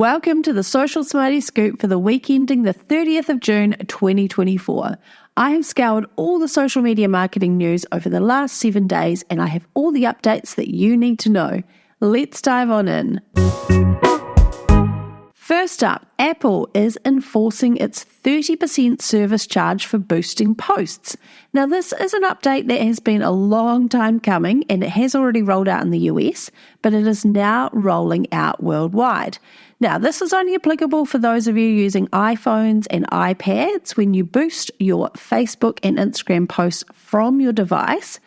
Welcome to the Social Smarty Scoop for the week ending the 30th of June 2024. I have scoured all the social media marketing news over the last 7 days and I have all the updates that you need to know. Let's dive on in. First up, Apple is enforcing its 30% service charge for boosting posts. Now, this is an update that has been a long time coming and it has already rolled out in the US, but it is now rolling out worldwide. Now, this is only applicable for those of you using iPhones and iPads. When you boost your Facebook and Instagram posts from your device,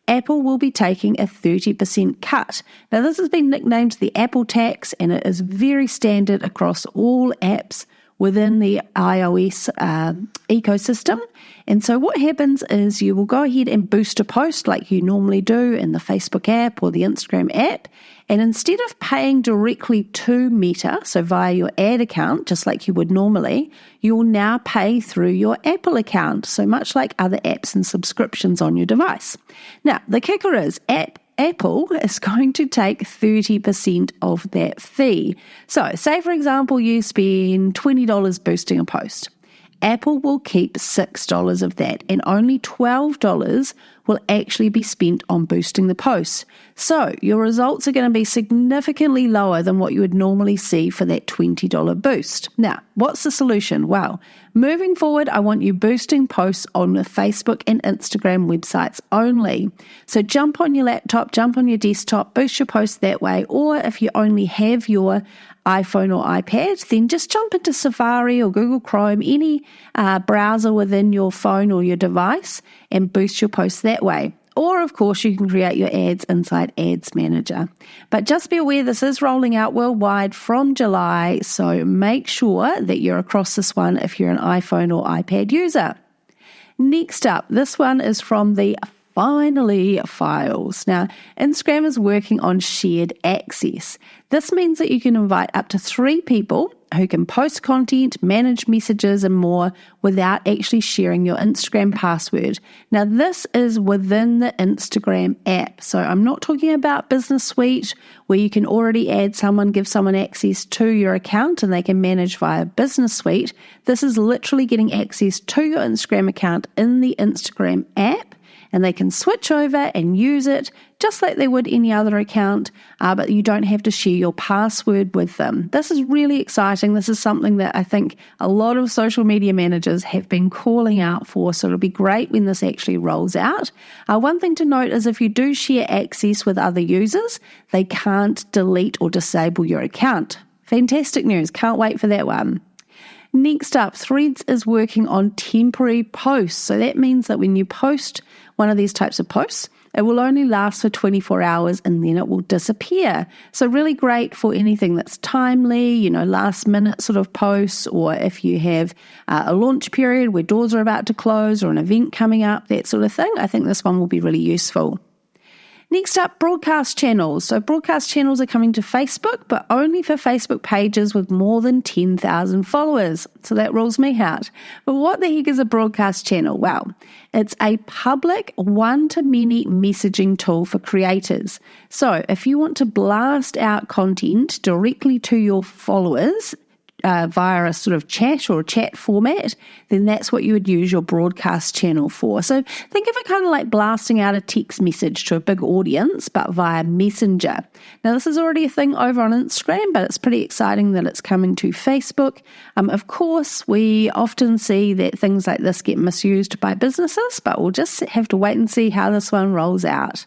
Apple will be taking a 30% cut. Now, this has been nicknamed the Apple tax, and it is very standard across all apps within the iOS ecosystem. And so what happens is you will go ahead and boost a post like you normally do in the Facebook app or the Instagram app. And instead of paying directly to Meta, so via your ad account, just like you would normally, you will now pay through your Apple account, so much like other apps and subscriptions on your device. Now, the kicker is Apple is going to take 30% of that fee. So, say for example, you spend $20 boosting a post. Apple will keep $6 of that, and only $12 will actually be spent on boosting the post. So your results are going to be significantly lower than what you would normally see for that $20 boost. Now, what's the solution? Well, moving forward, I want you boosting posts on the Facebook and Instagram websites only. So jump on your laptop, jump on your desktop, boost your posts that way, or if you only have your iPhone or iPad, then just jump into Safari or Google Chrome, any browser within your phone or your device, and boost your posts that way. Or, of course, you can create your ads inside Ads Manager. But just be aware this is rolling out worldwide from July, so make sure that you're across this one if you're an iPhone or iPad user. Next up, this one is from the Finally files. Now, Instagram is working on shared access. This means that you can invite up to 3 people who can post content, manage messages, and more without actually sharing your Instagram password. Now, this is within the Instagram app. So I'm not talking about Business Suite, where you can already give someone access to your account and they can manage via Business Suite. This is literally getting access to your Instagram account in the Instagram app, and they can switch over and use it just like they would any other account, but you don't have to share your password with them. This is really exciting. This is something that I think a lot of social media managers have been calling out for, so it'll be great when this actually rolls out. One thing to note is if you do share access with other users, they can't delete or disable your account. Fantastic news. Can't wait for that one. Next up, Threads is working on temporary posts. So that means that when you post one of these types of posts, it will only last for 24 hours and then it will disappear. So really great for anything that's timely, last minute sort of posts, or if you have a launch period where doors are about to close or an event coming up, that sort of thing. I think this one will be really useful. Next up, broadcast channels. So broadcast channels are coming to Facebook, but only for Facebook pages with more than 10,000 followers. So that rules me out. But what the heck is a broadcast channel? Well, it's a public one-to-many messaging tool for creators. So if you want to blast out content directly to your followers, via a sort of chat or a chat format, then that's what you would use your broadcast channel for. So think of it kind of like blasting out a text message to a big audience, but via Messenger. Now, this is already a thing over on Instagram, but it's pretty exciting that it's coming to Facebook. Of course, we often see that things like this get misused by businesses, but we'll just have to wait and see how this one rolls out.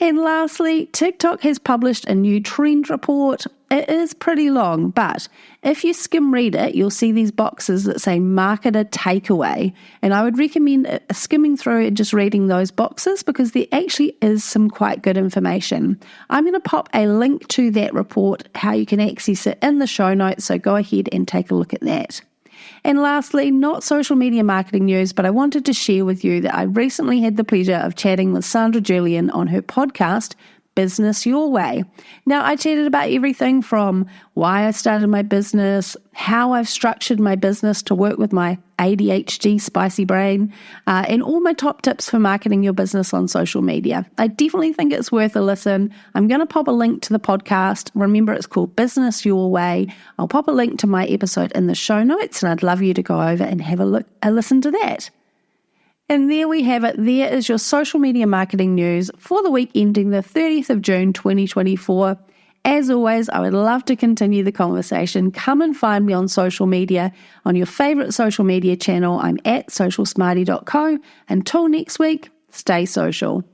And lastly, TikTok has published a new trend report. It is pretty long, but if you skim read it, you'll see these boxes that say marketer takeaway. And I would recommend skimming through and just reading those boxes because there actually is some quite good information. I'm going to pop a link to that report, how you can access it in the show notes, so go ahead and take a look at that. And lastly, not social media marketing news, but I wanted to share with you that I recently had the pleasure of chatting with Sandra Julian on her podcast, Business Your Way. Now, I chatted about everything from why I started my business, how I've structured my business to work with my ADHD spicy brain, and all my top tips for marketing your business on social media. I definitely think it's worth a listen. I'm going to pop a link to the podcast. Remember, it's called Business Your Way. I'll pop a link to my episode in the show notes, and I'd love you to go over and have a listen to that. And there we have it. There is your social media marketing news for the week ending the 30th of June 2024. As always, I would love to continue the conversation. Come and find me on social media, on your favorite social media channel. I'm at socialsmarty.co. Until next week, stay social.